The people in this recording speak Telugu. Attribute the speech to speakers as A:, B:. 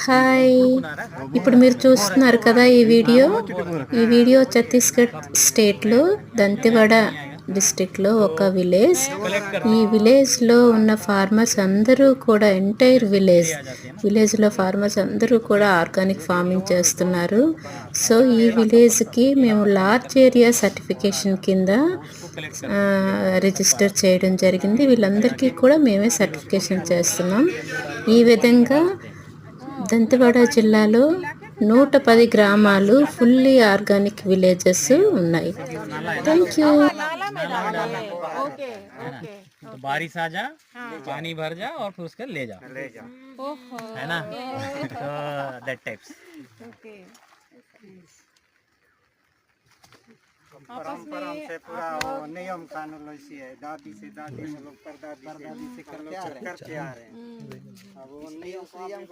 A: హాయ్, ఇప్పుడు మీరు చూస్తున్నారు కదా ఈ వీడియో ఛత్తీస్గఢ్ స్టేట్లో దంతెవాడ డిస్ట్రిక్ట్లో ఒక విలేజ్. ఈ విలేజ్లో ఉన్న ఫార్మర్స్ అందరూ కూడా ఎంటైర్ విలేజ్లో ఫార్మర్స్ అందరూ కూడా ఆర్గానిక్ ఫార్మింగ్ చేస్తున్నారు. సో ఈ విలేజ్కి మేము లార్జ్ ఏరియా సర్టిఫికేషన్ కింద రిజిస్టర్ చేయడం జరిగింది. వీళ్ళందరికీ కూడా మేమే సర్టిఫికేషన్ చేస్తున్నాం. ఈ విధంగా దంతెవాడ జిల్లాలో 110 గ్రామాలు ఫుల్లీ ఆర్గానిక్ విలేజెస్ ఉన్నాయి. Thank you.
B: तो बारिश आ जा, पानी भर जा और फिर उसके ले जा, है ना? तो दैट टाइप्स
C: परंपरा से पूरा नियम कानून ऐसी है। दादी से दादी हम लोग परदादी से करते आ रहे हैं। अब वो नियम